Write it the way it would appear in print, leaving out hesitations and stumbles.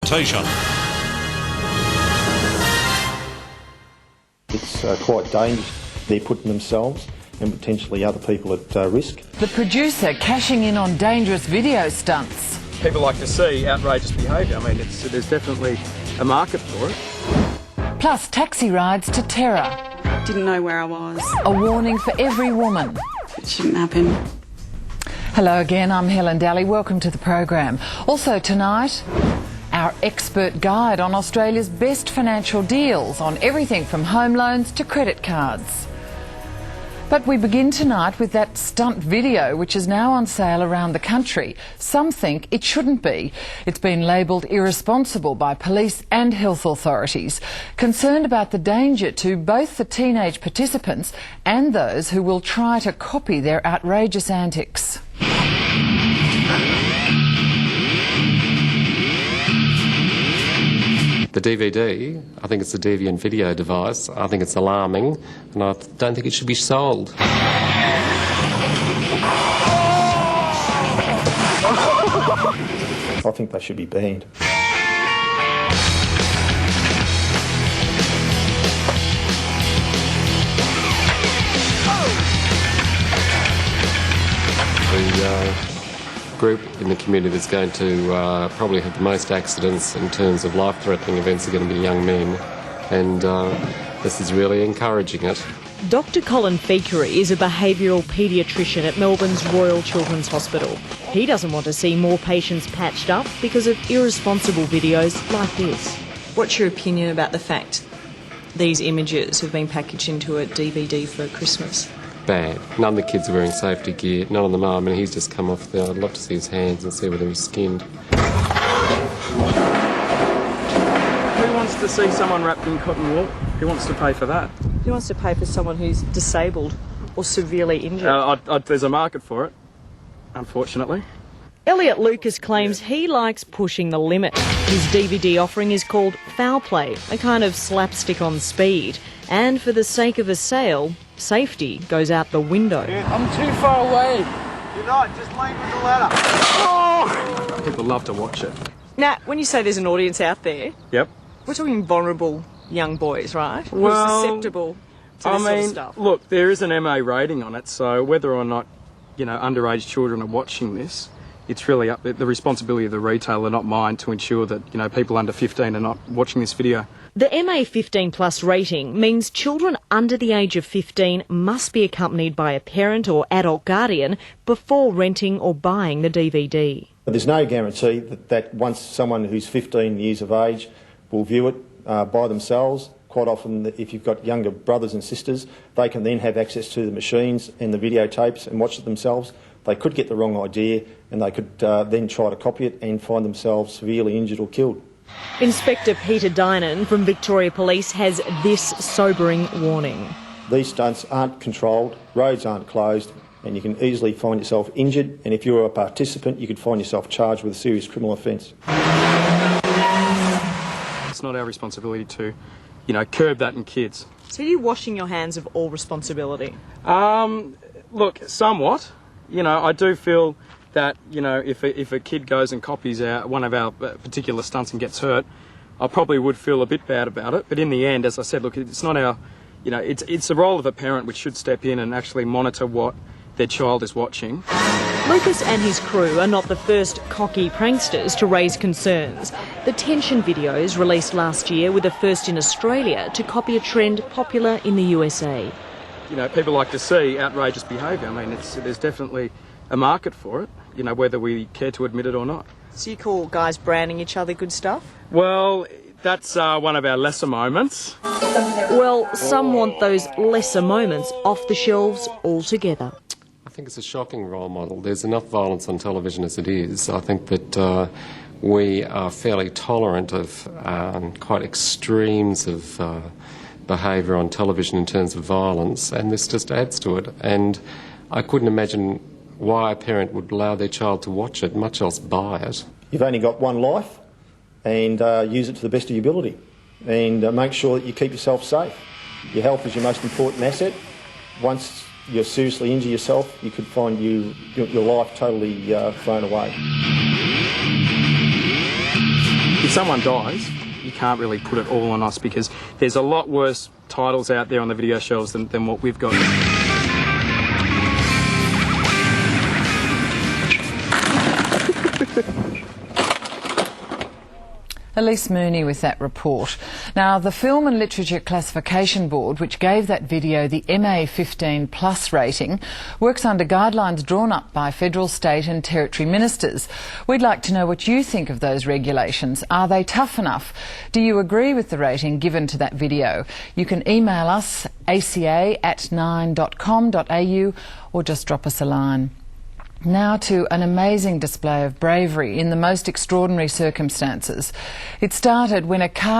T-shirt. It's quite dangerous. They're putting themselves and potentially other people at risk. The producer cashing in on dangerous video stunts. People like to see outrageous behaviour. I mean, there's definitely a market for it. Plus taxi rides to terror. Didn't know where I was. A warning for every woman. It shouldn't happen. Hello again, I'm Helen Daly. Welcome to the program. Also tonight, our expert guide on Australia's best financial deals on everything from home loans to credit cards. But we begin tonight with that stunt video which is now on sale around the country. Some think it shouldn't be. It's been labelled irresponsible by police and health authorities, concerned about the danger to both the teenage participants and those who will try to copy their outrageous antics. The DVD, I think it's a deviant video device. I think it's alarming, and I don't think it should be sold. I think they should be banned. The group in the community that's going to probably have the most accidents in terms of life-threatening events are going to be young men, and this is really encouraging it. Dr Colin Feakery is a behavioural paediatrician at Melbourne's Royal Children's Hospital. He doesn't want to see more patients patched up because of irresponsible videos like this. What's your opinion about the fact these images have been packaged into a DVD for Christmas? Bad. None of the kids are wearing safety gear, none of them are. I mean, he's just come off there. I'd love to see his hands and see whether he's skinned. Who wants to see someone wrapped in cotton wool? Who wants to pay for that? Who wants to pay for someone who's disabled or severely injured? There's a market for it, unfortunately. Elliot Lucas claims he likes pushing the limit. His DVD offering is called Foul Play, a kind of slapstick on speed. And for the sake of a sale, safety goes out the window. I'm too far away. You're not, just lean with the ladder. Oh! People love to watch it. Now, when you say there's an audience out there, Yep. we're talking vulnerable young boys, right? Who Well, are susceptible to this sort of stuff. Look, there is an MA rating on it, so whether or not, underage children are watching this, it's really up the responsibility of the retailer, not mine, to ensure that, people under 15 are not watching this video. The MA 15 plus rating means children under the age of 15 must be accompanied by a parent or adult guardian before renting or buying the DVD. But there's no guarantee that once someone who's 15 years of age will view it by themselves. Quite often, if you've got younger brothers and sisters, they can then have access to the machines and the videotapes and watch it themselves. They could get the wrong idea and they could then try to copy it and find themselves severely injured or killed. Inspector Peter Dynan from Victoria Police has this sobering warning. These stunts aren't controlled, roads aren't closed, and you can easily find yourself injured, and if you're a participant, you could find yourself charged with a serious criminal offence. It's not our responsibility to, curb that in kids. So are you washing your hands of all responsibility? Look, somewhat. I do feel that, if a kid goes and copies one of our particular stunts and gets hurt, I probably would feel a bit bad about it. But in the end, as I said, look, it's not our, it's the role of a parent which should step in and actually monitor what their child is watching. Lucas and his crew are not the first cocky pranksters to raise concerns. The tension videos released last year were the first in Australia to copy a trend popular in the USA. People like to see outrageous behaviour. I mean, there's definitely a market for it, whether we care to admit it or not. So you call guys branding each other good stuff? Well, that's one of our lesser moments. Well, some want those lesser moments off the shelves altogether. I think it's a shocking role model. There's enough violence on television as it is. I think that we are fairly tolerant of quite extremes of behaviour on television in terms of violence, and this just adds to it. And I couldn't imagine why a parent would allow their child to watch it, much less buy it. You've only got one life, and use it to the best of your ability. And make sure that you keep yourself safe. Your health is your most important asset. Once you seriously injure yourself, you could find your life totally thrown away. If someone dies, you can't really put it all on us, because there's a lot worse titles out there on the video shelves than what we've got. Elise Mooney with that report. Now, the Film and Literature Classification Board, which gave that video the MA15 plus rating, works under guidelines drawn up by federal, state and territory ministers. We'd like to know what you think of those regulations. Are they tough enough? Do you agree with the rating given to that video? You can email us aca@9.com.au or just drop us a line. Now to an amazing display of bravery in the most extraordinary circumstances. It started when a car